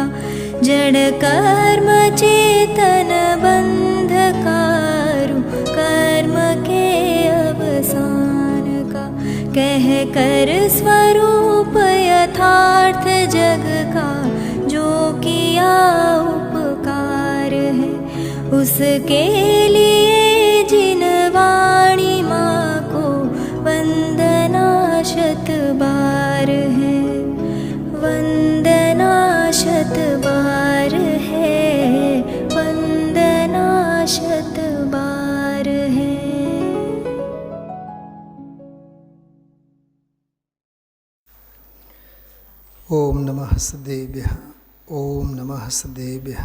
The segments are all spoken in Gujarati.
का जड़ कर्म चेतन बंधकारु कर्म के अवसान का कह कर स्वरूप यथार्थ जग का जो किया उपकार है उसके लिए जिन वाणी माँ को वंदना शत बार है वंदना शत बार है वंदना शत बार है। ओम नमः सदेभ्यः ओम नमः सदेभ्यः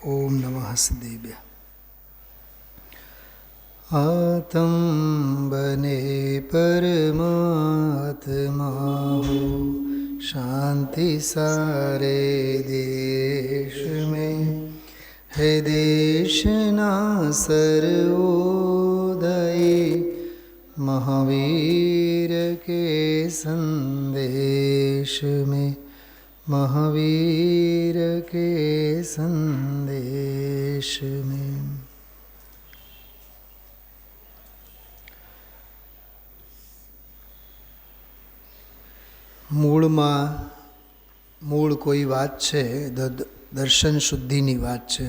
ओम नमः सदेभ्यः। आत्म बने परमात्मा हो शांति सारे देश में है देश ना सर्वोदय महावीर के संदेश में महावीर के संदेश में। મૂળ કોઈ વાત છે, દર્શન શુદ્ધિની વાત છે.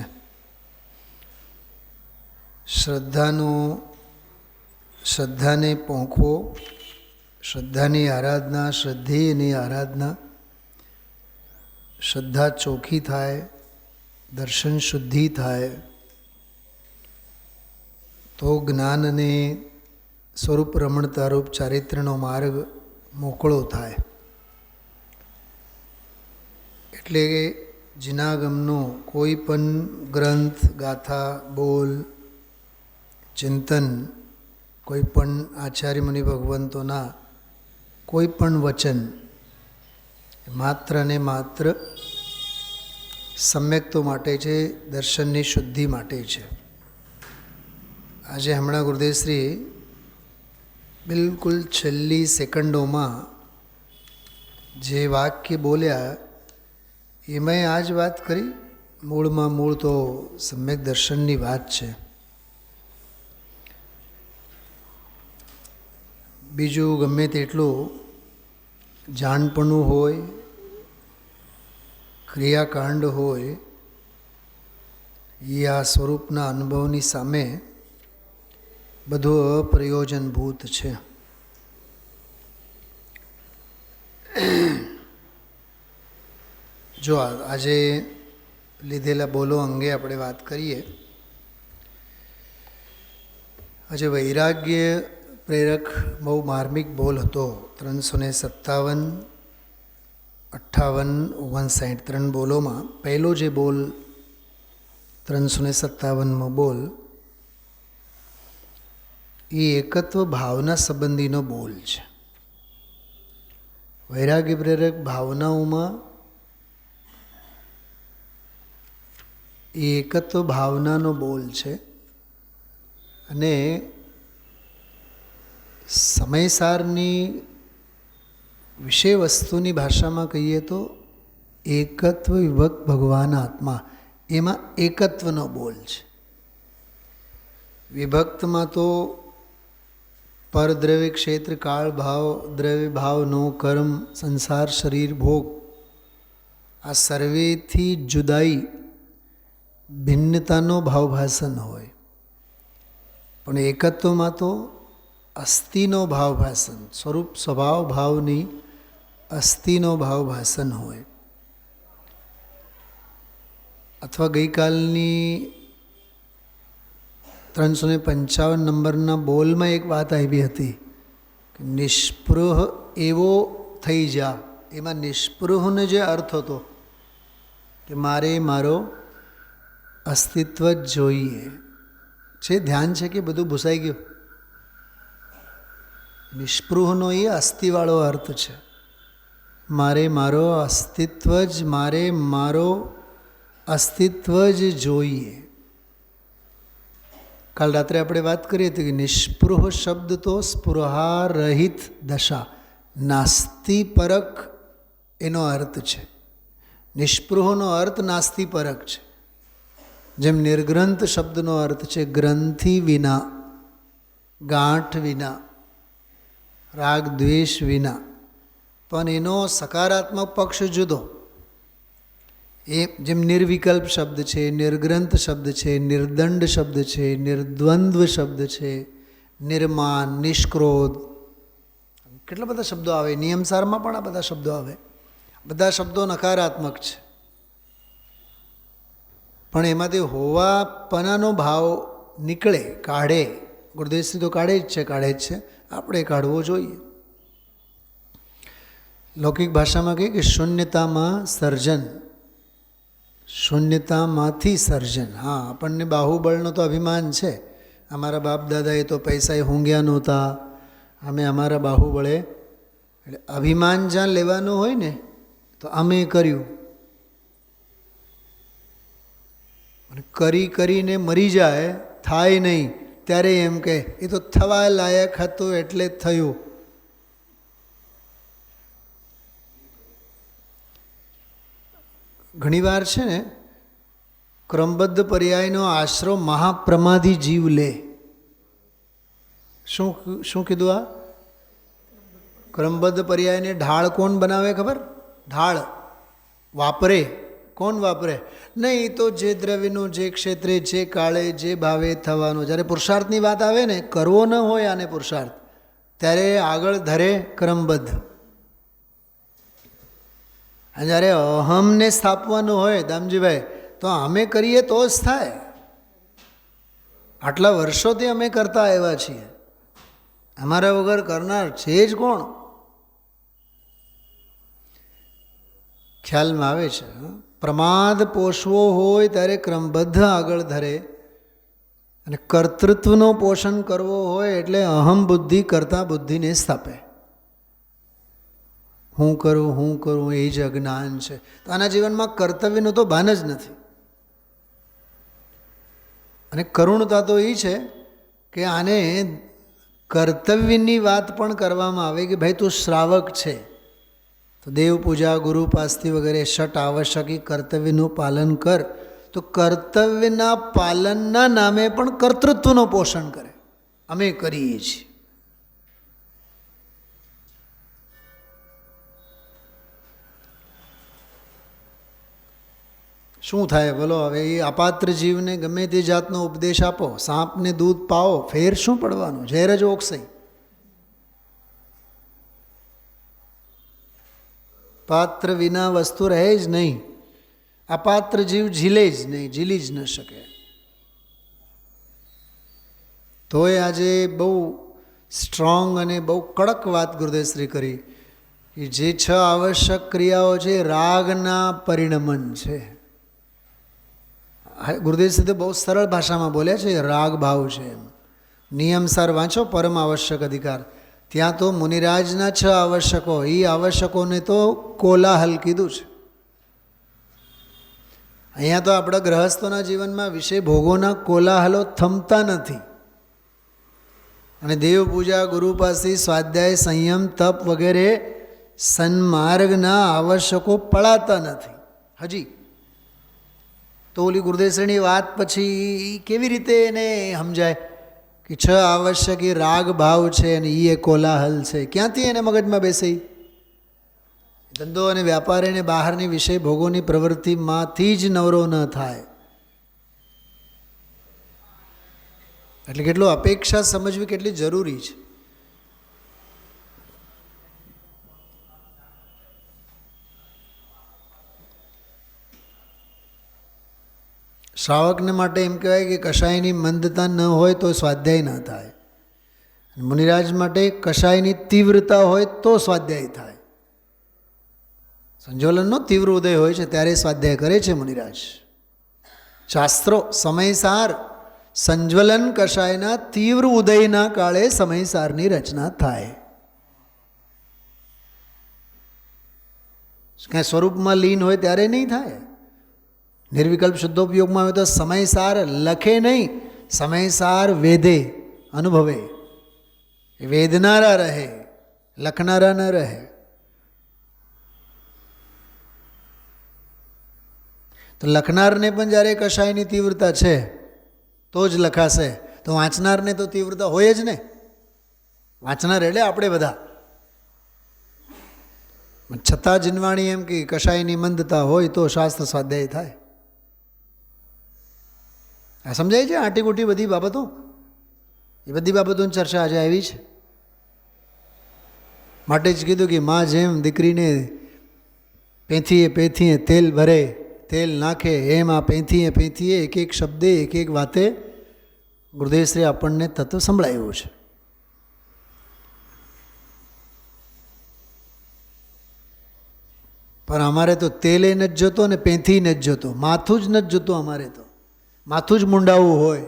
શ્રદ્ધાને પોંખવો, શ્રદ્ધાની આરાધના, શ્રદ્ધેયની આરાધના, શ્રદ્ધા ચોખ્ખી થાય, દર્શન શુદ્ધિ થાય તો જ્ઞાન અને સ્વરૂપ રમણતારૂપ ચારિત્ર્યનો માર્ગ મોકળો થાય. એટલે જિનાગમનો કોઈ પણ ગ્રંથ, ગાથા, બોલ, ચિંતન, કોઈ પણ આચાર્ય મુનિ ભગવંતોના કોઈ પણ વચન માત્ર ને માત્ર સમ્યક્તો માટે છે, દર્શનની શુદ્ધિ માટે છે. આજે હમણાં ગુરુદેવશ્રી બિલકુલ છેલ્લી સેકન્ડોમાં જે વાક્ય બોલ્યા એમાં આ જ વાત કરી. મૂળમાં મૂળ તો સમ્યક દર્શનની વાત છે. બીજું ગમે તેટલું જાણપણું હોય, ક્રિયાકાંડ હોય, એ આ સ્વરૂપના અનુભવની સામે બધું અપ્રયોજનભૂત છે. જો આજે લીધેલા બોલો અંગે આપણે વાત કરીએ. આજે વૈરાગ્ય પ્રેરક બહુ માર્મિક બોલ હતો. 357, 58, 59, 3 બોલોમાં પહેલો જે બોલ 357મો બોલ એ એકત્વ ભાવના સંબંધીનો બોલ છે. વૈરાગ્ય પ્રેરક ભાવનાઓમાં એ એકત્વ ભાવનાનો બોલ છે. અને સમયસારની વિષય વસ્તુની ભાષામાં કહીએ તો એકત્વ વિભક્ત ભગવાન આત્મા, એમાં એકત્વનો બોલ છે. વિભક્તમાં તો પરદ્રવ્ય ક્ષેત્ર કાળ ભાવ દ્રવ્ય ભાવનો કર્મ સંસાર શરીર ભોગ આ સર્વેથી જુદાઈ ભિન્નતાનો ભાવભાસન હોય. પણ એકત્વમાં તો અસ્થિનો ભાવભાસન, સ્વરૂપ સ્વભાવ ભાવની અસ્થિનો ભાવભાસન હોય. અથવા ગઈકાલની 355 નંબરના બોલમાં એક વાત આવી હતી કે નિષ્પૃહ એવો થઈ જા. એમાં નિષ્પૃહનો જે અર્થ હતો કે મારે મારો અસ્તિત્વ જ જોઈએ છે. ધ્યાન છે કે બધું ભૂસાઈ ગયું? નિષ્પૃહનો એ અસ્થિવાળો અર્થ છે. મારે મારો અસ્તિત્વ જ જોઈએ. કાલ રાત્રે આપણે વાત કરી હતી કે નિષ્પૃહ શબ્દ તો સ્પૃહા રહિત દશા, નાસ્તિ પરક એનો અર્થ છે. નિષ્પૃહનો અર્થ નાસ્તિપરક છે. જેમ નિર્ગ્રંથ શબ્દનો અર્થ છે ગ્રંથિ વિના, ગાંઠ વિના, રાગ દ્વેષ વિના. પણ એનો સકારાત્મક પક્ષ જુદો. એ જેમ નિર્વિકલ્પ શબ્દ છે, નિર્ગ્રંથ શબ્દ છે, નિર્દંડ શબ્દ છે, નિર્દ્વંદ્વ શબ્દ છે, નિર્માન, નિષ્ક્રોધ, કેટલા બધા શબ્દો આવે. નિયમસારમાં પણ આ બધા શબ્દો આવે. બધા શબ્દો નકારાત્મક છે, પણ એમાંથી હોવાપણાનો ભાવ નીકળે, કાઢે. ગુરુદેવશ્રી તો કાઢે જ છે, આપણે કાઢવો જોઈએ. લૌકિક ભાષામાં કહે કે શૂન્યતામાં સર્જન, શૂન્યતામાંથી સર્જન. હા, આપણને બાહુબળનો તો અભિમાન છે. અમારા બાપ દાદાએ તો પૈસા ઊંઘ્યા નહોતા, અમે અમારા બાહુબળે. એટલે અભિમાન જ્યાં લેવાનું હોય ને તો અમે કર્યું, અને કરીને મરી જાય, થાય નહીં, ત્યારે એમ કે એ તો થવા લાયક હતું એટલે થયું. ઘણીવાર છે ને ક્રમબદ્ધ પર્યાયનો આશરો મહાપ્રમાદી જીવ લે. શું કીધું? આ ક્રમબદ્ધ પર્યાયને ઢાળ કોણ બનાવે ખબર? ઢાળ વાપરે. કોણ વાપરે? નહીં તો જે દ્રવ્યનું જે ક્ષેત્રે જે કાળે જે ભાવે થવાનું. જ્યારે પુરુષાર્થની વાત આવે ને, કરવો ન હોય આને પુરુષાર્થ, ત્યારે આગળ ધરે ક્રમબદ્ધ. અને જ્યારે અહમને સ્થાપવાનું હોય દામજીભાઈ, તો અમે કરીએ તો જ થાય. આટલા વર્ષોથી અમે કરતા આવ્યા છીએ, અમારા વગર કરનાર છે જ કોણ? ખ્યાલમાં આવે છે. પ્રમાદ પોષવો હોય ત્યારે ક્રમબદ્ધ આગળ ધરે, અને કર્તૃત્વનું પોષણ કરવો હોય એટલે અહમ બુદ્ધિ કરતા બુદ્ધિને સ્થાપે. હું કરું એ જ અજ્ઞાન છે. તો આના જીવનમાં કર્તવ્યનું તો ભાન જ નથી. અને કરુણતા તો એ છે કે આને કર્તવ્યની વાત પણ કરવામાં આવે કે ભાઈ તું શ્રાવક છે તો દેવ પૂજા, ગુરુ પાસ્તી વગેરે ષટ આવશ્યકી કર્તવ્યનું પાલન કર. તો કર્તવ્યના પાલનના નામે પણ કર્તૃત્વનું પોષણ કરે. અમે કરીએ છીએ. શું થાય બોલો? હવે એ અપાત્ર જીવને ગમે તે જાતનો ઉપદેશ આપો, સાપને દૂધ પાવો, ફેર શું પડવાનું? ઝેર જ ઓકસે. પાત્ર વિના વસ્તુ રહે જ નહીં. અપાત્ર જીવ ઝીલે જ નહીં, ઝીલી જ ન શકે. તોય આજે બહુ સ્ટ્રોંગ અને બહુ કડક વાત ગુરુદેવશ્રી કરી કે જે 6 આવશ્યક ક્રિયાઓ છે રાગના પરિણમન છે. ગુરુદેવશ્રી તો બહુ સરળ ભાષામાં બોલ્યા છે, રાગ ભાવ છે એમ. નિયમસાર વાંચો પરમ આવશ્યક અધિકાર, ત્યાં તો મુનિરાજના 6 આવશ્યકો, એ આવશ્યકોને તો કોલાહલ કીધું છે. અહીંયા તો આપણા ગ્રહસ્થોના જીવનમાં વિષય ભોગોના કોલાહલો થમતા નથી. અને દેવ પૂજા, ગુરુ પાસે સ્વાધ્યાય, સંયમ, તપ વગેરે સન્માર્ગના આવશ્યકો પડાતા નથી હજી. તો ઓલી ગુરુદેવશ્રીની વાત પછી કેવી રીતે એને સમજાય કે 6 આવશ્યક એ રાગ ભાવ છે અને એ કોલાહલ છે? ક્યાંથી એને મગજમાં બેસે? ધંધો અને વ્યાપાર એને બહારની વિષય ભોગોની પ્રવૃત્તિમાંથી જ નવરો ન થાય. એટલે કેટલું અપેક્ષા સમજવી કેટલી જરૂરી છે. શ્રાવકને માટે એમ કહેવાય કે કશાયની મંદતા ન હોય તો સ્વાધ્યાય ન થાય. મુનિરાજ માટે કશાયની તીવ્રતા હોય તો સ્વાધ્યાય થાય. સંજ્વલનનો તીવ્ર ઉદય હોય છે ત્યારે સ્વાધ્યાય કરે છે મુનિરાજ. શાસ્ત્રો સમયસાર સંજ્વલન કશાયના તીવ્ર ઉદયના કાળે સમયસારની રચના થાય. કાંઈ સ્વરૂપમાં લીન હોય ત્યારે નહીં થાય. નિર્વિકલ્પ શુદ્ધોપયોગમાં આવે તો સમયસાર લખે નહીં, સમયસાર વેદે, અનુભવે. વેદનારા રહે, લખનારા ન રહે. તો લખનારને પણ જ્યારે કશાયની તીવ્રતા છે તો જ લખાશે, તો વાંચનારને તો તીવ્રતા હોય જ ને. વાંચનાર એટલે આપણે બધા. છતાં જીનવાણી એમ કે કશાયની મંદતા હોય તો શાસ્ત્ર સ્વાધ્યાય થાય. આ સમજાય છે આંટીગુટી બધી બાબતો? એ બધી બાબતોની ચર્ચા આજે આવી છે. માટે જ કીધું કે માં જેમ દીકરીને પેથીએ પેથીએ તેલ ભરે, તેલ નાખે, એમ આ પેથીએ પેથીએ એક એક શબ્દે એક એક વાતે ગુરુદેવશ્રી આપણને તત્વ સંભળાયું છે. પણ અમારે તો તેલે નથી જોતો ને પેથી નથી જોતો, માથું જ નથી જોતું. અમારે તો માથું જ મુંડાવવું હોય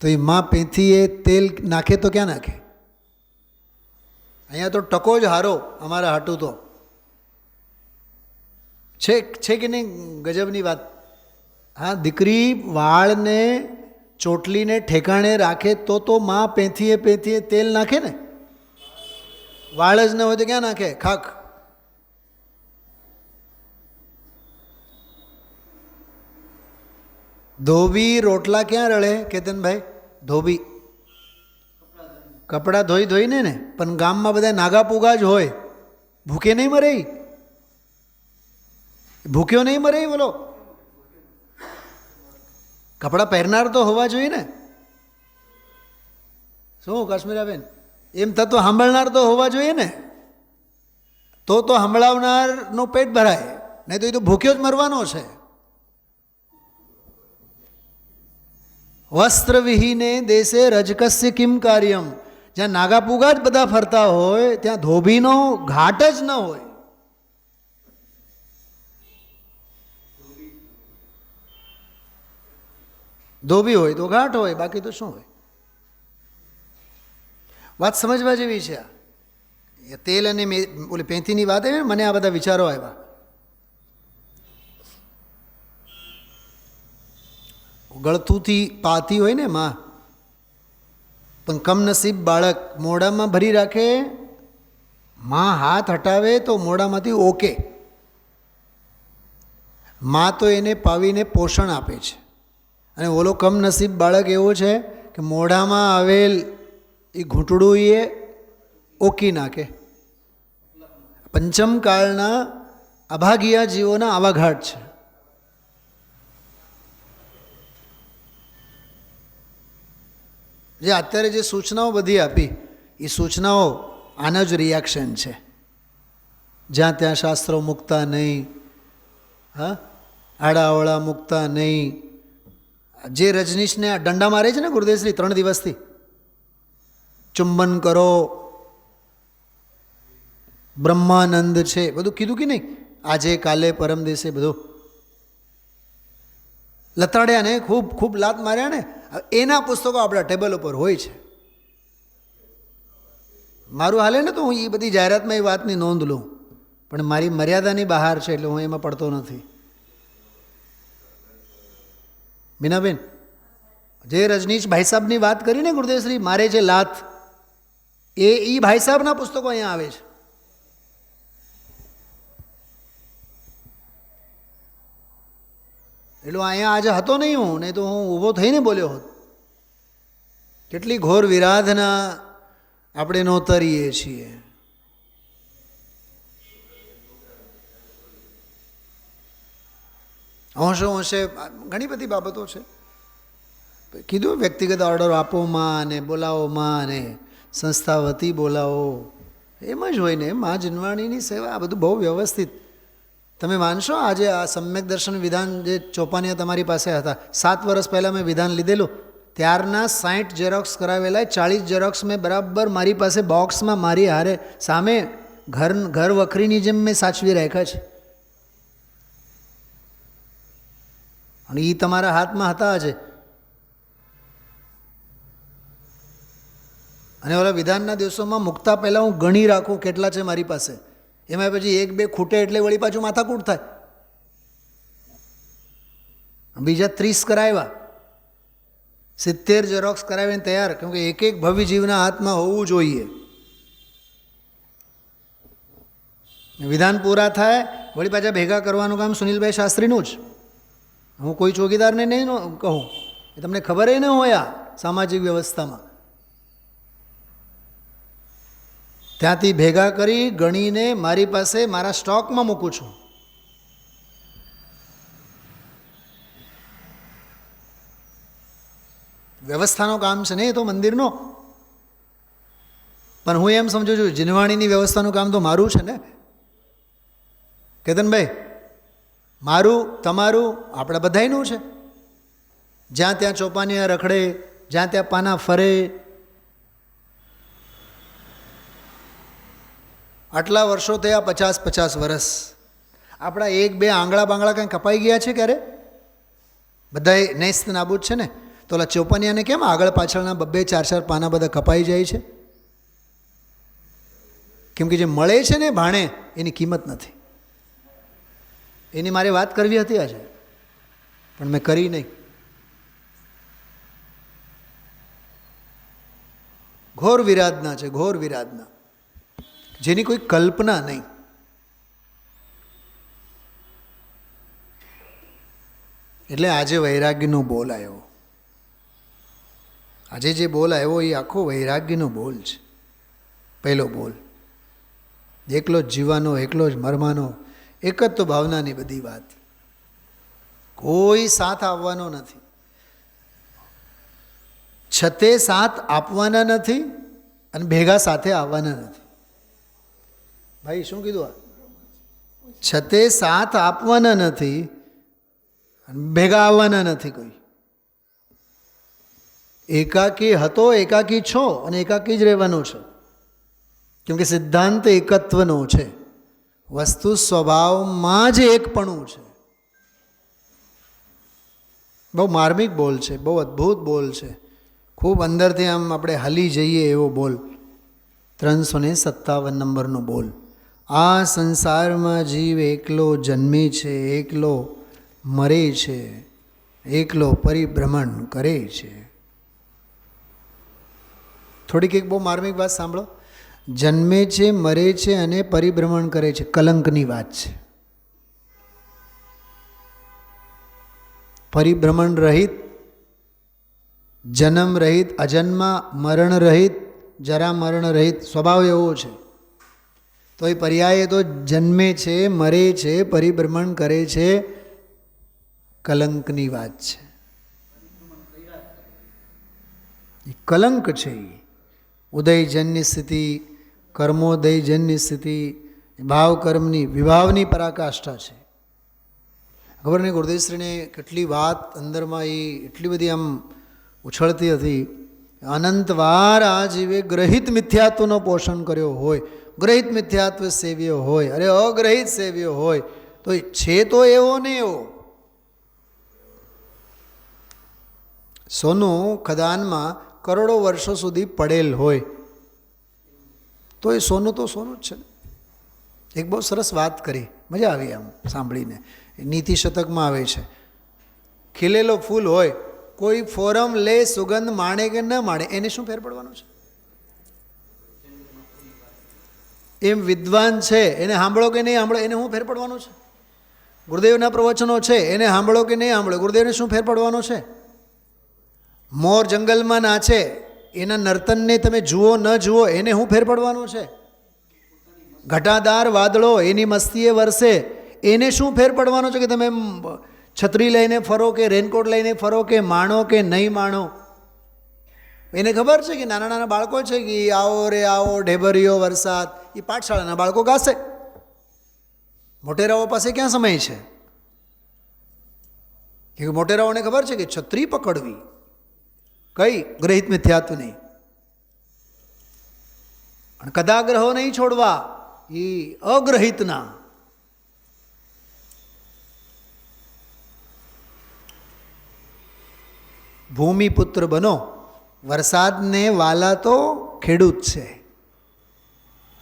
તો એ માં પેથી એ તેલ નાખે તો ક્યાં નાખે? અહીંયા તો ટકો જ હારો અમારા હાટું તો છે કે નહીં? ગજબની વાત. હા, દીકરી વાળને ચોટલીને ઠેકાણે રાખે તો માં પેથીએ પેથીએ તેલ નાખે ને. વાળ જ ન હોય તો ક્યાં નાખે? ખાખ. ધોબી રોટલા ક્યાં રળે કેતનભાઈ? ધોબી કપડાં ધોઈ ધોઈને ને. પણ ગામમાં બધા નાગા પૂગા જ હોય, ભૂકે નહીં મરે. ભૂખ્યો નહીં મરે બોલો. કપડાં પહેરનાર તો હોવા જોઈએ ને. શું કાશ્મીરાબેન? એમ થતું સાંભળનાર તો હોવા જોઈએ ને. તો સાંભળાવનારનું પેટ ભરાય, નહીં તો એ તો ભૂખ્યો જ મરવાનો છે. વસ્ત્રવિહીને દેશે રજકસ્ય કિમ કાર્યમ. જ્યાં નાગા પૂગા જ બધા ફરતા હોય ત્યાં ધોબીનો ઘાટ જ ન હોય. ધોબી હોય તો ઘાટ હોય, બાકી તો શું હોય? વાત સમજવા જેવી છે. આ તેલ અને ઓલી પેથીની વાત આવી, મને આ બધા વિચારો આવ્યા. ગળથુંથી પાતી હોય ને માં, પણ કમનસીબ બાળક મોઢામાં ભરી રાખે, માં હાથ હટાવે તો મોઢામાંથી ઓકે. માં તો એને પાવીને પોષણ આપે છે, અને ઓલો કમનસીબ બાળક એવો છે કે મોઢામાં આવેલ એ ઘૂંટડું એ ઓકી નાખે. પંચમકાળના અભાગિયા જીવોના આવા ઘાટ છે. જે અત્યારે જે સૂચનાઓ બધી આપી, એ સૂચનાઓ આના જ રિએક્શન છે. જ્યાં ત્યાં શાસ્ત્રો મૂકતા નહીં, હા, આડાઅવળા મૂકતા નહીં. જે રજનીશને આ દંડા મારે છે ને ગુરુદેવશ્રી 3 દિવસથી, ચુંબન કરો, બ્રહ્માનંદ છે, બધું કીધું કે નહીં? આજે કાલે પરમ દિવસે બધું લતાડ્યા ને, ખૂબ ખૂબ લાત માર્યા ને. એના પુસ્તકો આપણા ટેબલ ઉપર હોય છે. મારું હાલે ને તો હું એ બધી જાહેરાતમાં એ વાતની નોંધ લઉં, પણ મારી મર્યાદાની બહાર છે એટલે હું એમાં પડતો નથી. મીનાબેન, જે રજનીશ ભાઈ સાહેબની વાત કરી ને ગુરુદેવશ્રી, મારે જે લાત, એ ભાઈ સાહેબના પુસ્તકો અહીંયા આવે છે. એટલું અહીંયા આજે હતો નહીં હું, નહીં તો હું ઊભો થઈને બોલ્યો હોત. કેટલી ઘોર વિરાધના આપણે નોતરીએ છીએ. હોંશે હોંશે ઘણી બધી બાબતો છે. કીધું વ્યક્તિગત ઓર્ડર આપો માં, ને બોલાવો માં, ને સંસ્થા વતી બોલાવો, એમ જ હોય ને. માં જીનવાણીની સેવા આ બધું બહુ વ્યવસ્થિત. તમે માનશો આજે આ સમ્યક દર્શન વિધાન જે ચોપાનિયા તમારી પાસે હતા, 7 વર્ષ પહેલાં મેં વિધાન લીધેલું, ત્યારના 60 ઝેરોક્સ કરાવેલા, 40 ઝેરોક્સ મેં બરાબર મારી પાસે બોક્સમાં મારી હારે સામે ઘર વખરીની જેમ મેં સાચવી રાખ્યા છે. અને એ તમારા હાથમાં હતા આજે. અને ઓલા વિધાનના દિવસોમાં મૂકતા પહેલાં હું ગણી રાખું કેટલા છે મારી પાસે. એમાં પછી 1-2 ખૂટે એટલે વળી પાછું માથાકૂટ થાય. બીજા 30 કરાવ્યા, 70 ઝેરોક્સ કરાવીને તૈયાર, કેમ કે એક ભવ્ય જીવના હાથમાં હોવું જોઈએ. વિધાન પૂરા થાય, વળી પાછા ભેગા કરવાનું કામ સુનિલભાઈ શાસ્ત્રીનું જ. હું કોઈ ચોકીદારને નહીં કહું, એ તમને ખબર ન હોય આ સામાજિક વ્યવસ્થામાં. ત્યાંથી ભેગા કરી ગણીને મારી પાસે મારા સ્ટોકમાં મૂકું છું. વ્યવસ્થાનો કામ છે ને એ તો મંદિરનો. પણ હું એમ સમજુ છું જીનવાણીની વ્યવસ્થાનું કામ તો મારું છે ને કેતનભાઈ, મારું તમારું આપણા બધાયનું છે. જ્યાં ત્યાં ચોપાનિયા રખડે, જ્યાં ત્યાં પાના ફરે, આટલા વર્ષો થયા 50 વર્ષ, આપણા 1-2 આંગળા બાંગળા કંઈ કપાઈ ગયા છે ક્યારે? બધાએ નેસ્ત નાબૂદ છે ને. તો ઓલા ચોપાનિયાને કેમ આગળ પાછળના 2-4 પાના બધા કપાઈ જાય છે? કેમ કે જે મળે છે ને ભાણે એની કિંમત નથી. એની મારે વાત કરવી હતી આજે, પણ મેં કરી નહીં. ઘોર વિરાધના છે, ઘોર વિરાધના, જેની કોઈ કલ્પના નહીં. એટલે આજે વૈરાગ્યનો બોલ આવ્યો. આજે જે બોલ આવ્યો એ આખો વૈરાગ્યનો બોલ છે. પહેલો બોલ, એકલો જ જીવાનો, એકલો જ મરવાનો, એક જ તો ભાવનાની બધી વાત. કોઈ સાથ આવવાનો નથી, છતે સાથ આપવાના નથી અને ભેગા સાથે આવવાના નથી. ભાઈ શું કીધું? આ છતે સાથ આપવાના નથી અને ભેગા આવવાના નથી કોઈ. એકાકી હતો, એકાકી છો અને એકાકી જ રહેવાનું છે. કેમ કે સિદ્ધાંત એકત્વનો છે. વસ્તુ સ્વભાવમાં જ એકપણું છે. બહુ માર્મિક બોલ છે, બહુ અદ્ભુત બોલ છે. ખૂબ અંદરથી આમ આપણે હલી જઈએ એવો બોલ. 357 નંબરનો બોલ. આ સંસારમાં જીવ એકલો જન્મે છે, એકલો મરે છે, એકલો પરિભ્રમણ કરે છે. થોડીક એક બહુ માર્મિક વાત સાંભળો. જન્મે છે, મરે છે અને પરિભ્રમણ કરે છે, કલંકની વાત છે. પરિભ્રમણ રહિત, જન્મ રહિત, અજન્મા, મરણ રહિત, જરા મરણ રહિત સ્વભાવ એવો છે. તો એ પર્યાય તો જન્મે છે, મરે છે, પરિભ્રમણ કરે છે, કલંકની વાત છે. એ કલંક છે. ઉદયજન્ય સ્થિતિ, કર્મોદયજન્ય સ્થિતિ, ભાવ કર્મની વિભાવની પરાકાષ્ઠા છે. ખબર નહીં ગુરુદેવશ્રીને કેટલી વાત અંદરમાં એ એટલી બધી આમ ઉછળતી હતી. અનંતવાર આ જીવે ગ્રહિત મિથ્યાત્વનો પોષણ કર્યો હોય, ગ્રહિત મિથ્યાત્વ સેવ્યો હોય, અરે અગ્રહિત સેવ્યો હોય, તો છે તો એવો ને એવો. સોનું ખદાનમાં કરોડો વર્ષો સુધી પડેલ હોય તો એ સોનું તો સોનું જ છે. એક બહુ સરસ વાત કરી, મજા આવી આમ સાંભળીને. નીતિ શતકમાં આવે છે, ખીલેલો ફૂલ હોય, કોઈ ફોરમ લે, સુગંધ માણે કે ન માણે, એને શું ફેર પડવાનો છે? એમ વિદ્વાન છે, એને સાંભળો કે નહીં સાંભળો, એને શું ફેર પડવાનો છે? ગુરુદેવના પ્રવચનો છે, એને સાંભળો કે નહીં સાંભળો, ગુરુદેવને શું ફેર પડવાનો છે? મોર જંગલમાં નાચે, એના નર્તનને તમે જુઓ ન જુઓ, એને શું ફેર પડવાનો છે? ઘટાદાર વાદળો એની મસ્તીએ વરસે, એને શું ફેર પડવાનો છે કે તમે છત્રી લઈને ફરો કે રેનકોટ લઈને ફરો કે માણો કે નહીં માણો? એને ખબર છે કે નાના નાના બાળકો છે કે આવો રે આવો ઢેબરિયો વરસાદ, એ પાઠશાળાના બાળકો ગાશે. મોટેરાઓ પાસે ક્યાં સમય છે? કે મોટેરાઓને ખબર છે કે છત્રી પકડવી કઈ ગ્રહિત મિથ્યાત્વની, અને કદાગ્રહો નહીં છોડવા એ અગ્રહિતના. ભૂમિપુત્ર બનો. વરસાદને વાલા તો ખેડૂત છે.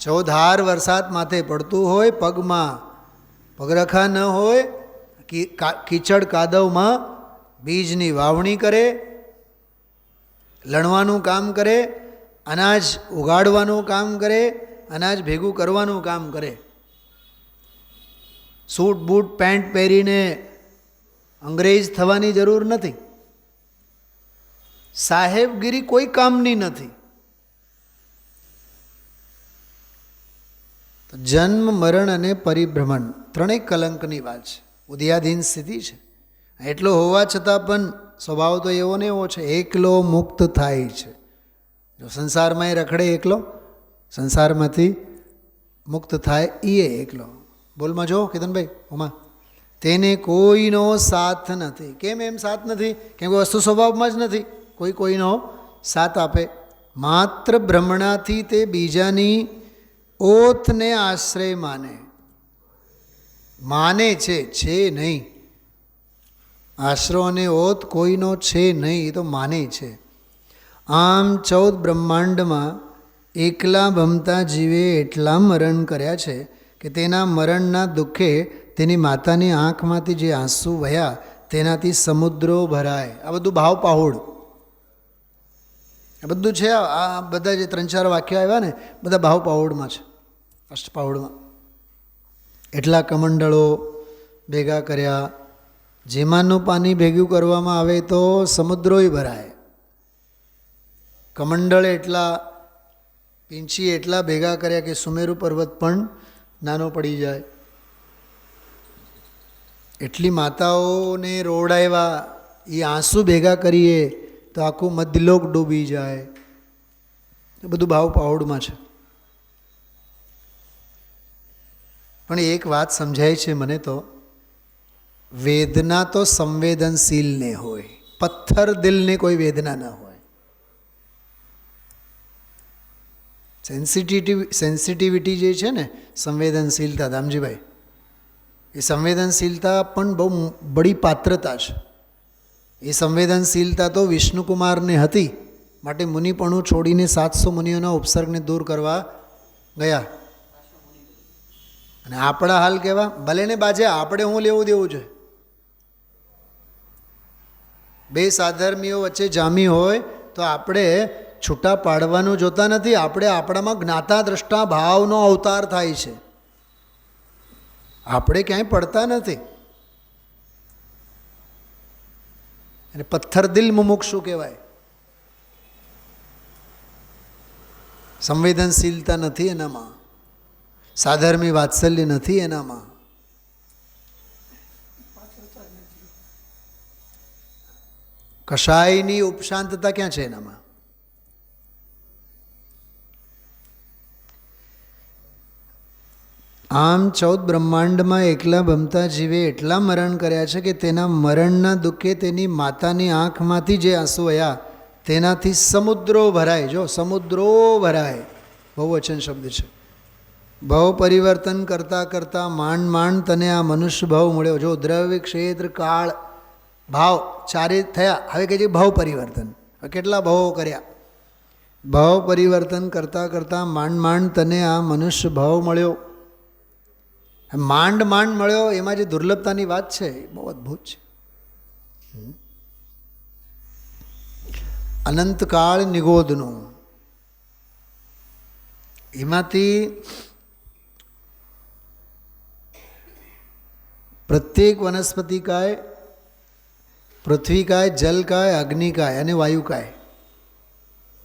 ચોધાર વરસાદ માથે પડતું હોય, પગમાં પગરખા ન હોય, કીચડ કાદવમાં બીજની વાવણી કરે, લણવાનું કામ કરે, અનાજ ઉગાડવાનું કામ કરે, અનાજ ભેગું કરવાનું કામ કરે. સૂટ બૂટ પેન્ટ પહેરીને અંગ્રેજ થવાની જરૂર નથી. સાહેબગીરી કોઈ કામની નથી. તો જન્મ, મરણ અને પરિભ્રમણ ત્રણેય કલંકની વાત છે. ઉદયાધીન સ્થિતિ છે. એટલો હોવા છતાં પણ સ્વભાવ તો એવો ને એવો છે, એકલો મુક્ત થાય છે. જો સંસારમાં એ રખડે એકલો, સંસારમાંથી મુક્ત થાય એ એકલો. બોલમાં જો કેતનભાઈ, ઓમાં તેને કોઈનો સાથ નથી. કેમ એમ સાથ નથી? કેમ કે વસ્તુ સ્વભાવમાં જ નથી કોઈનો સાથ આપે. માત્ર ભ્રમણાથી તે બીજાની ઓથને આશ્રય માને છે નહીં. આશરો અને ઓથ કોઈનો છે નહીં, એ તો માને છે. આમ 14 બ્રહ્માંડમાં એકલા ભમતા જીવે એટલા મરણ કર્યા છે કે તેના મરણના દુઃખે તેની માતાની આંખમાંથી જે આંસુ વહ્યા તેનાથી સમુદ્રો ભરાય. આ બધું ભાવ પાહોડ, આ બધું છે. આ બધા જે 3-4 વાક્યો આવ્યા ને, બધા ભાવ પાહોડમાં છે, અષ્ટપાહોડમાં. એટલા કમંડળો ભેગા કર્યા. જેમાંનું પાણી ભેગું કરવામાં આવે તો સમુદ્રોય ભરાય. કમંડળ એટલા, પીંછી એટલા ભેગા કર્યા કે સુમેરુ પર્વત પણ નાનો પડી જાય. એટલી માતાઓને રોડાવ્યા, એ આંસુ ભેગા કરીએ તો આખું મધ્યલોક ડૂબી જાય. એ બધું ભાવ પાહોડમાં છે. પણ એક વાત સમજાય છે મને તો, વેદના તો સંવેદનશીલ ને હોય, પથ્થર દિલને કોઈ વેદના ન હોય. સેન્સિટિવિટી જે છે ને, સંવેદનશીલતા, દામજીભાઈ, એ સંવેદનશીલતા પણ બહુ બડી પાત્રતા છે. એ સંવેદનશીલતા તો વિષ્ણુકુમારને હતી, માટે મુનિપણું છોડીને 700 મુનિઓના ઉપસર્ગને દૂર કરવા ગયા. અને આપણા હાલ કેવા? ભલે ને બાજે આપણે હું લેવું દેવું છે. 2 સાધર્મીઓ વચ્ચે જામી હોય તો આપણે છૂટા પાડવાનું જોતા નથી. આપણે આપણામાં જ્ઞાતા દ્રષ્ટા ભાવનો અવતાર થાય છે. આપણે ક્યાંય પડતા નથી. અને પથ્થર દિલ મુમુક્ષુ કહેવાય. સંવેદનશીલતા નથી એનામાં, સાધર્મી વાત્સલ્ય નથી એનામાં. કશાયની ઉપશાંતતા ક્યાં છે એનામાં? આમ 14 બ્રહ્માંડમાં એકલા ભમતા જીવે એટલા મરણ કર્યા છે કે તેના મરણના દુઃખે તેની માતાની આંખમાંથી જે આંસુ આવ્યા તેનાથી સમુદ્રો ભરાય. જો સમુદ્રો ભરાય, બહુવચન શબ્દ છે. ભાવ પરિવર્તન કરતાં કરતાં માંડ તને આ મનુષ્ય ભાવ મળ્યો. જો દ્રવ્ય, ક્ષેત્ર, કાળ, ભાવ ચારે થયા. હવે કે છે ભાવ પરિવર્તન. કેટલા ભાવો કર્યા? ભાવ પરિવર્તન કરતાં કરતાં માંડ તને આ મનુષ્ય ભાવ મળ્યો. માંડ મળ્યો, એમાં જે દુર્લભતાની વાત છે એ બહુ અદ્ભુત છે. અનંતકાળ નિગોદનું, એમાંથી પ્રત્યેક વનસ્પતિકાય, પૃથ્વીકાય, જલકાય, અગ્નિકાય અને વાયુકાય,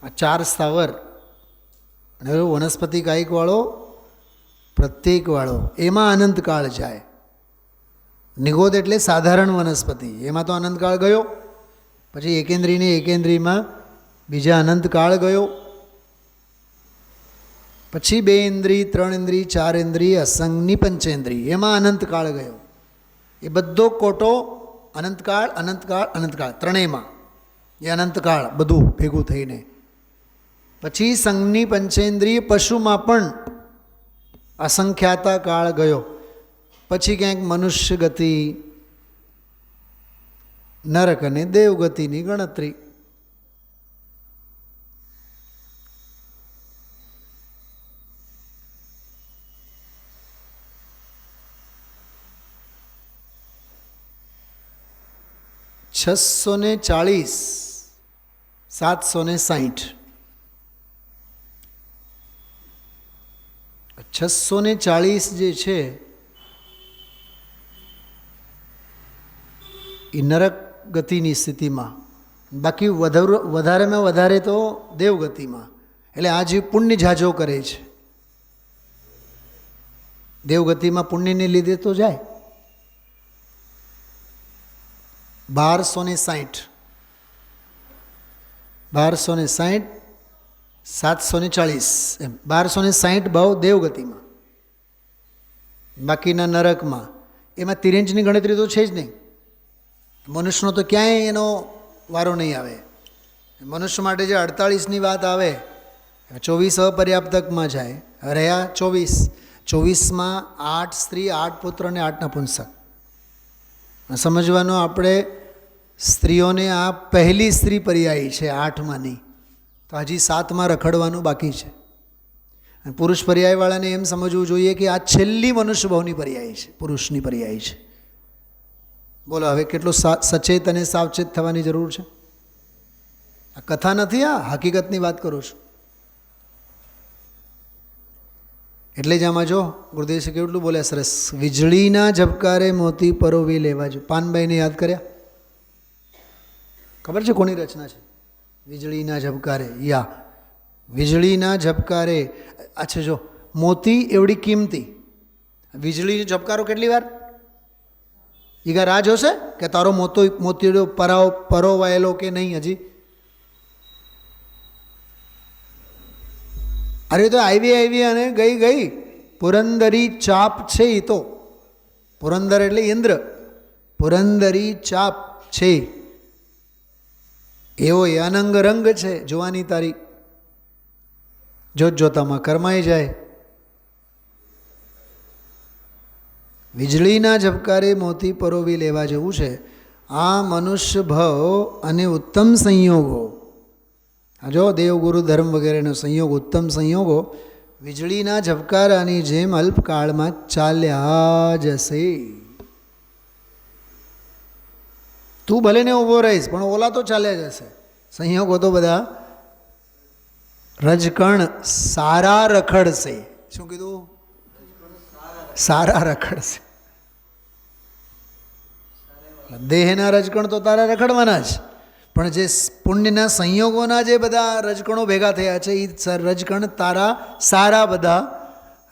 આ 4 સ્થાવર અને વનસ્પતિકાયિકવાળો, પ્રત્યેકવાળો, એમાં અનંતકાળ જાય. નિગોદ એટલે સાધારણ વનસ્પતિ, એમાં તો અનંતકાળ ગયો. પછી એકેન્દ્રીને એકેન્દ્રીમાં બીજા અનંતકાળ ગયો. પછી 2 ઇન્દ્રિય, 3 ઇન્દ્રિય, 4 ઇન્દ્રિય, અસંગની પંચેન્દ્રિય, એમાં અનંતકાળ ગયો. એ બધો કોટો અનંતકાળ ત્રણેયમાં એ અનંતકાળ બધું ભેગું થઈને. પછી સંઘની પંચેન્દ્રિય પશુમાં પણ અસંખ્યાતા કાળ ગયો. પછી ક્યાંક મનુષ્ય ગતિ, નરક અને દેવગતિની ગણતરી. $640, 760, 640 જે છે એ નરક ગતિની સ્થિતિમાં, બાકી વધારેમાં વધારે તો દેવગતિમાં. એટલે આ જીવ પુણ્ય ઝાઝો કરે છે, દેવગતિમાં પુણ્યને લીધે તો જાય. 1260 740 એમ 1260 ભાવ દેવગતિમાં, બાકીના નરકમાં. એમાં તિર્યંચની ગણતરી તો છે જ નહીં. મનુષ્યનો તો ક્યાંય એનો વારો નહીં આવે. મનુષ્ય માટે જે 48ની વાત આવે, 24 અપર્યાપ્તકમાં જાય. રહ્યા 24માં 8 સ્ત્રી, 8 પુત્ર અને 8 નપુંસક. સમજવાનું, આપણે સ્ત્રીઓને આ પહેલી સ્ત્રી પર્યાયી છે 8માંની, તો હજી 7માં રખડવાનું બાકી છે. અને પુરુષ પર્યાયવાળાને એમ સમજવું જોઈએ કે આ છેલ્લી મનુષ્ય ભાવની પર્યાય છે, પુરુષની પર્યાય છે. બોલો હવે કેટલું સચેત અને સાવચેત થવાની જરૂર છે. આ કથા નથી, આ હકીકતની વાત કરું છું. એટલે જ આમાં જો ગુરુદેવસે કેટલું બોલ્યા સરસ, વીજળીના ઝબકારે મોતી પરોવી લેવા જો. પાનબાઈને યાદ કર્યા? ખબર છે કોની રચના છે? વીજળીના ઝબકારે, યા વીજળીના ઝબકારે. અચ્છા, જો મોતી એવડી કિંમતી, વીજળીનો ઝબકારો કેટલી વાર? ઈગા રાહ જોશે કે તારો મોતીડો પરોવાયેલો કે નહીં હજી. અરે તો આવી અને ગઈ. પુરંદરી ચાપ છે એ તો. પુરંદર એટલે ઇન્દ્ર, પુરંદરી ચાપ છે એવો એ અનંગ રંગ છે. જોવાની તારી જોતામાં કરમાઈ જાય. વીજળીના ઝબકારે મોતી પરોવી લેવા જેવું છે આ મનુષ્ય ભાવ અને ઉત્તમ સંયોગો. આ જો દેવગુરુ ધર્મ વગેરેનો સંયોગ, ઉત્તમ સંયોગો વીજળીના ઝબકારાની જેમ અલ્પકાળમાં ચાલ્યા જશે. તું ભલે ને ઊભો રહીશ પણ ઓલા તો ચાલ્યા જશે. સંયોગો તો બધા રજકણ સારા રખડશે. શું કીધું? સારા રખડશે. દેહના રજકણ તો તારા રખડવાના જ, પણ જે પુણ્યના સંયોગોના જે બધા રજકણો ભેગા થયા છે એ રજકણ તારા સારા બધા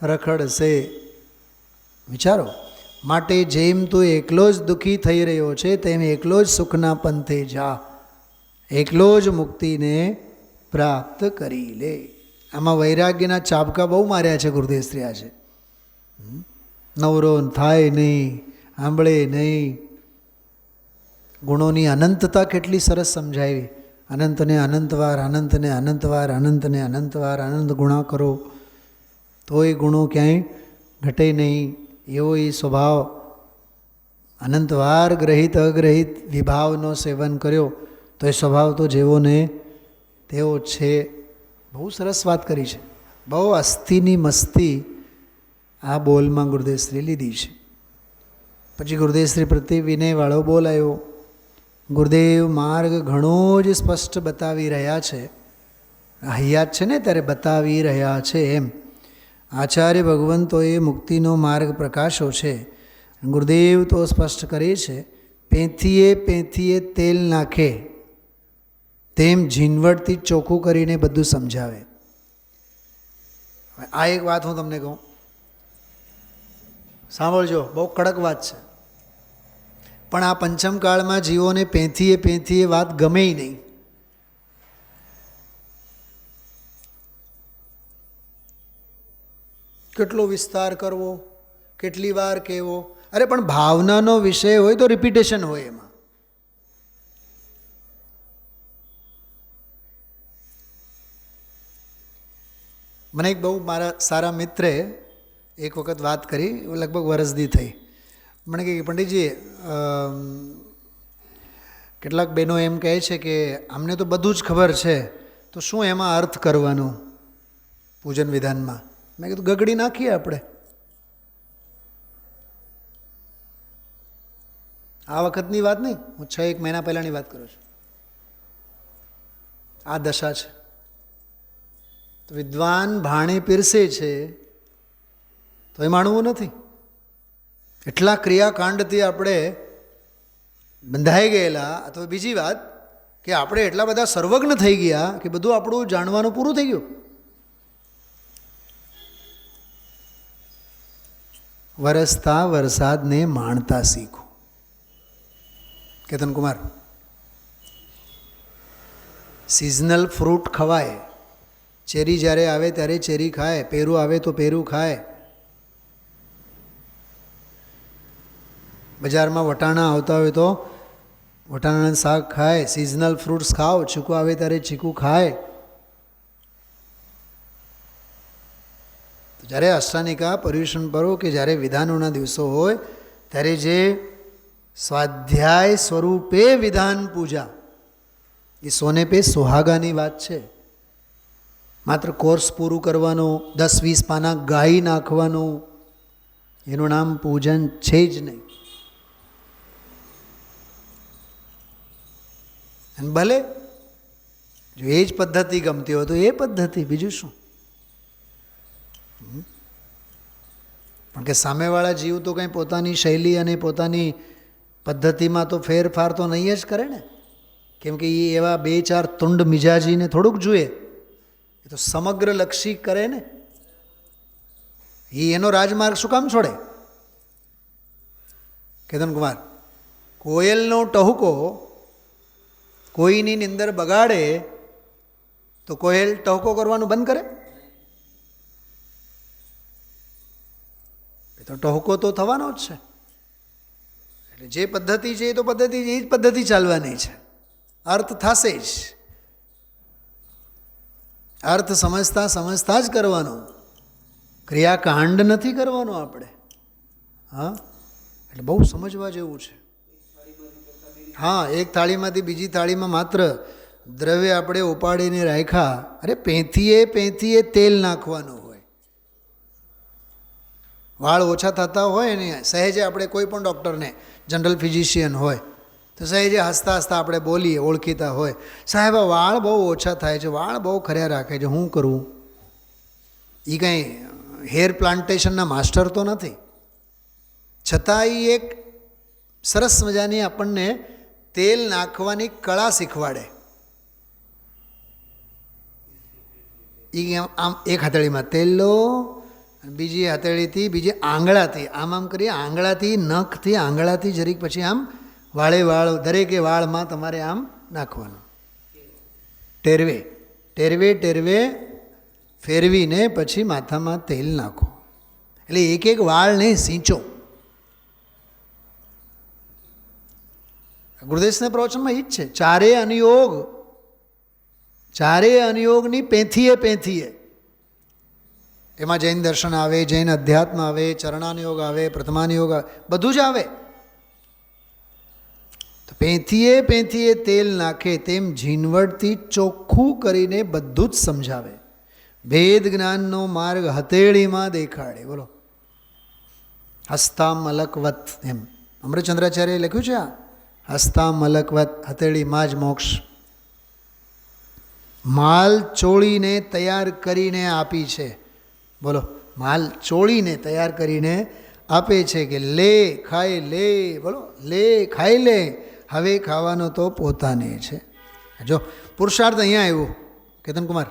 રખડશે. વિચારો, માટે જેમ તું એકલો જ દુઃખી થઈ રહ્યો છે તેમ એકલો જ સુખના પંથે જા, એકલો જ મુક્તિને પ્રાપ્ત કરી લે. આમાં વૈરાગ્યના ચાબકા બહુ માર્યા છે ગુરુદેવશ્રી આજે. નવરો થાય નહીં, સાંભળે નહીં. ગુણોની અનંતતા કેટલી સરસ સમજાવી. અનંતને અનંતવાર, અનંતને અનંતવાર, અનંતને અનંતવાર અનંત ગુણા કરો તોય ગુણો ક્યાંય ઘટે નહીં. એવો એ સ્વભાવ અનંતવાર ગ્રહિત અગ્રહિત વિભાવનો સેવન કર્યો તો એ સ્વભાવ તો જેવો ને તેવો છે. બહુ સરસ વાત કરી છે. બહુ અસ્થિની મસ્તી આ બોલમાં ગુરુદેવશ્રી લીધી છે. પછી ગુરુદેવશ્રી પ્રત્યે વિનયવાળો બોલાયો. ગુરુદેવ માર્ગ ઘણો જ સ્પષ્ટ બતાવી રહ્યા છે. હૈયાત છે ને ત્યારે બતાવી રહ્યા છે એમ. આચાર્ય ભગવંતોએ મુક્તિનો માર્ગ પ્રકાશો છે. ગુરુદેવ તો સ્પષ્ટ કરે છે, પેથીએ તેલ નાખે તેમ ઝીણવટથી ચોખ્ખું કરીને બધું સમજાવે. આ એક વાત હું તમને કહું, સાંભળજો, બહુ કડક વાત છે. પણ આ પંચમકાળમાં જીવોને પેથીએ વાત ગમે નહીં. કેટલો વિસ્તાર કરવો, કેટલી વાર કહેવો. અરે પણ ભાવનાનો વિષય હોય તો રિપીટેશન હોય એમાં. મને એક બહુ મારા સારા મિત્રે એક વખત વાત કરી, લગભગ વરસદી થઈ. મને કહે કે પંડિતજી, કેટલાક બહેનો એમ કહે છે કે અમને તો બધું જ ખબર છે, તો શું એમાં અર્થ કરવાનો પૂજન વિધાનમાં? મેં કીધું ગગડી નાખીએ આપણે. આ વખતની વાત નહીં, હું 6-1 મહિના પહેલાંની વાત કરું છું. આ દશા છે. તો વિદ્વાન ભાણે પીરસે છે તો એ માણવું નથી. એટલા ક્રિયાકાંડથી આપણે બંધાઈ ગયેલા, અથવા બીજી વાત કે આપણે એટલા બધા સર્વજ્ઞ થઈ ગયા કે બધું આપણું જાણવાનું પૂરું થઈ ગયું. વરસતા વરસાદને માણતા શીખો. કેતન કુમાર, સિઝનલ ફ્રૂટ ખવાય. ચેરી જ્યારે આવે ત્યારે ચેરી ખાય, પેરું આવે તો પેરું ખાય. બજારમાં વટાણા આવતા હોય તો વટાણાનું શાક ખાય. સિઝનલ ફ્રૂટ્સ ખાઓ. ચીકુ આવે ત્યારે ચીકુ ખાય. તો જ્યારે અષ્ટાનિકા પર્યુષણ પર્વ કે જ્યારે વિધાનોના દિવસો હોય ત્યારે જે સ્વાધ્યાય સ્વરૂપે વિધાન પૂજા, એ સોને પે સુહાગાની વાત છે. માત્ર કોર્સ પૂરું કરવાનું, 10-20 પાના ગાઈ નાખવાનું, એનું નામ પૂજન છે જ નહીં. અને ભલે જો એ જ પદ્ધતિ ગમતી હોય તો એ પદ્ધતિ, બીજું શું. પણ કે સામેવાળા જીવ તો કંઈ પોતાની શૈલી અને પોતાની પદ્ધતિમાં તો ફેરફાર તો નહીં જ કરે ને. કેમ કે એ એવા 2-4 તુંડ મિજાજીને થોડુંક જોઈએ, એ તો સમગ્ર લક્ષી કરે ને. એ એનો રાજમાર્ગ શું કામ છોડે? કેતન કુમાર, કોયલનો ટહુકો કોઈની નિંદર બગાડે તો કોયલ ટહુકો કરવાનું બંધ કરે? એ તો ટહુકો તો થવાનો જ છે. એટલે જે પદ્ધતિ છે એ તો પદ્ધતિ, એ જ પદ્ધતિ ચાલવાની છે. અર્થ થશે જ. અર્થ સમજતા સમજતા જ કરવાનો, ક્રિયાકાંડ નથી કરવાનો આપણે. હા, એટલે બહુ સમજવા જેવું છે. હા, એક થાળીમાંથી બીજી થાળીમાં માત્ર દ્રવ્ય આપણે ઉપાડીને રાખ્યા. અરે પેંથીએ તેલ નાખવાનું હોય. વાળ ઓછા થતા હોય ને, સહેજે આપણે કોઈ પણ ડૉક્ટરને, જનરલ ફિઝિશિયન હોય તો સહેજે હસતા હસતા આપણે બોલીએ, ઓળખીતા હોય, સાહેબ વાળ બહુ ઓછા થાય છે, વાળ બહુ ખર્યા રાખે છે, હું કરું? એ કંઈ હેર પ્લાન્ટેશનના માસ્ટર તો નથી. છતાં એ એક સરસ મજાની આપણને તેલ નાખવાની કળા શીખવાડે. એ આમ એક હથેળીમાં તેલ લો, બીજી હથેળીથી, બીજી આંગળાથી આમ કરીએ, આંગળાથી, નખથી, આંગળાથી જરીક પછી આમ વાળે વાળ, દરેકે વાળમાં તમારે આમ નાખવાનું. ટેરવે ફેરવીને પછી માથામાં તેલ નાખો. એટલે એક એક વાળને સિંચો. ગુરુદેવના પ્રવચનમાં એ જ છે. ચારે અનુયોગની પેંથીએ. એમાં જૈન દર્શન આવે, જૈન અધ્યાત્મ આવે, ચરણાનુયોગ આવે, પ્રથમાનુયોગ આવે, બધું જ આવે. તો પેંથીએ તેલ નાખે તેમ ઝીણવટથી ચોખ્ખું કરીને બધું જ સમજાવે. ભેદ જ્ઞાનનો માર્ગ હથેળીમાં દેખાડે. બોલો, હસ્તા મલકવત, એમ અમૃતચંદ્રાચાર્યએ લખ્યું છે. હસ્તા મલકવત, હથેળીમાં જ મોક્ષ. માલ ચોળીને તૈયાર કરીને આપી છે. બોલો, માલ ચોળીને તૈયાર કરીને આપે છે કે લે ખાઈ લે. બોલો, લે ખાઈ લે, હવે ખાવાનો તો પોતાને છે. જો પુરુષાર્થ અહીંયા આવ્યો. કેતન કુમાર,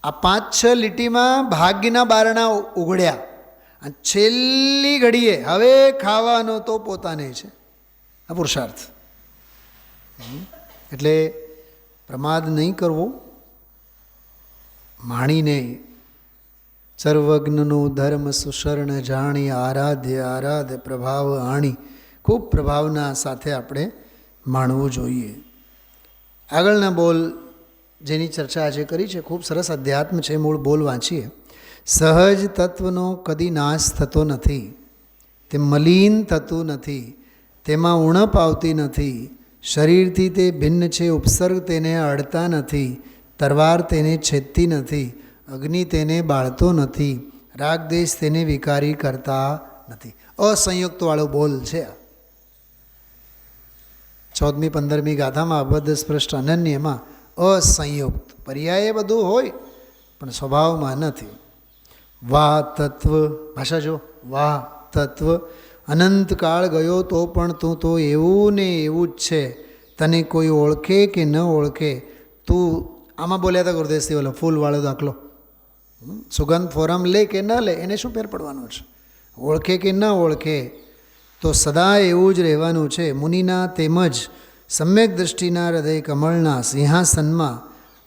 આ 5-6 લીટીમાં ભાગ્યના બારણા ઉઘડ્યા, અને છેલ્લી ઘડીએ હવે ખાવાનો તો પોતાને છે. આ પુરુષાર્થ. એટલે પ્રમાદ નહીં કરવો. માણીને સર્વજ્ઞનો ધર્મ સુશરણ જાણી, આરાધ્ય પ્રભાવ આણી. ખૂબ પ્રભાવના સાથે આપણે માણવું જોઈએ. આગળના બોલ જેની ચર્ચા આજે કરી છે, ખૂબ સરસ અધ્યાત્મ છે. મૂળ બોલ વાંચીએ. સહજ તત્વનો કદી નાશ થતો નથી, તે મલિન થતું નથી, તેમાં ઉણપ આવતી નથી. શરીરથી તે ભિન્ન છે, ઉપસર્ગ તેને અડતા નથી, તરવાર તેને છેદતી નથી, અગ્નિ તેને બાળતો નથી, રાગદેશ તેને વિકારી કરતા નથી. અસંયુક્તવાળો બોલ છે. 14મી 15મી ગાથામાં અબદ્ધ સ્પષ્ટ અનન્યમાં અસંયુક્ત. પર્યાય બધું હોય પણ સ્વભાવમાં નથી. વાહ તત્વ, ભાષા જો, વાહ તત્વ અનંતકાળ ગયો તો પણ તું તો એવું ને એવું જ છે. તને કોઈ ઓળખે કે ન ઓળખે, તું આમાં બોલ્યા હતા ગુરુદેવશ્રી ઓલો ફૂલવાળો દાખલો, સુગંધ ફોરમ લે કે ન લે એને શું ફેર પડવાનો છે, ઓળખે કે ન ઓળખે તો સદા એવું જ રહેવાનું છે. મુનિના તેમજ સમ્યક દૃષ્ટિના હૃદય કમળના સિંહાસનમાં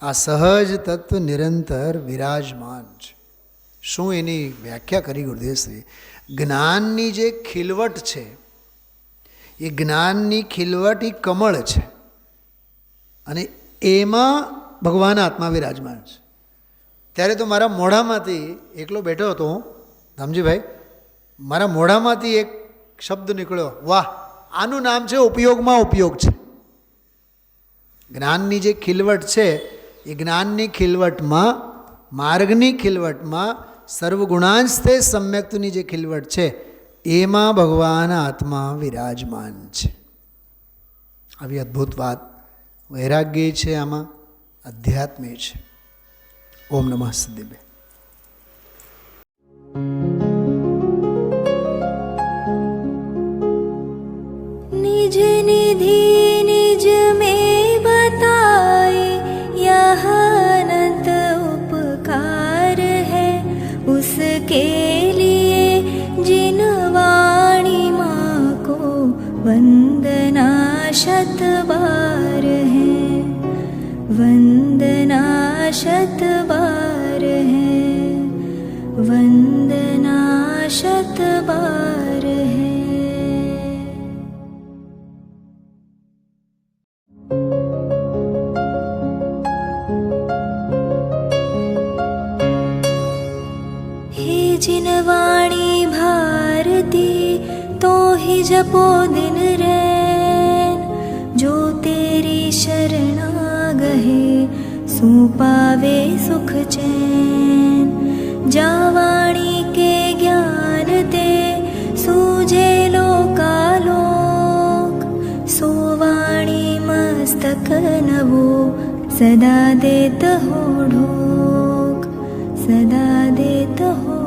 આ સહજ તત્વ નિરંતર વિરાજમાન છે. શું એની વ્યાખ્યા કરી ગુરુદેવશ્રી? જ્ઞાનની જે ખીલવટ છે એ જ્ઞાનની ખીલવટ એ કમળ છે અને એમાં ભગવાન આત્મા વિરાજમાન છે. ત્યારે તો મારા મોઢામાંથી એકલો બેઠો હતો હું, ધામજીભાઈ, મારા મોઢામાંથી એક શબ્દ નીકળ્યો, વાહ, આનું નામ છે ઉપયોગમાં ઉપયોગ છે. જ્ઞાનની જે ખીલવટ છે એ જ્ઞાનની ખીલવટમાં, માર્ગની ખીલવટમાં સર્વગુણાંસ્તે સમ્યક્તની જે ખીલવટ છે એમાં ભગવાન આત્મા વિરાજમાન છે. આવી અદ્ભુત વાત વૈરાગ્ય છે, આમાં અધ્યાત્મે છે. ઓમ નમઃ સિદ્ધેભ્ય. निज निधि निज में बताए यह अनंत उपकार है, उसके लिए जिन वाणी माँ को वंदना शत बार है, वंदना शत बार है, वंदना शत बार है. जिन वाणी भारती तो ही जपो दिन रैन, जो तेरी शरणा गहे सो पावे सुख चैन. जा वाणी के ज्ञान ते सूझे लोकालोक, सो वाणी मस्तक नवो सदा देत हो ढोक, सदा देत हो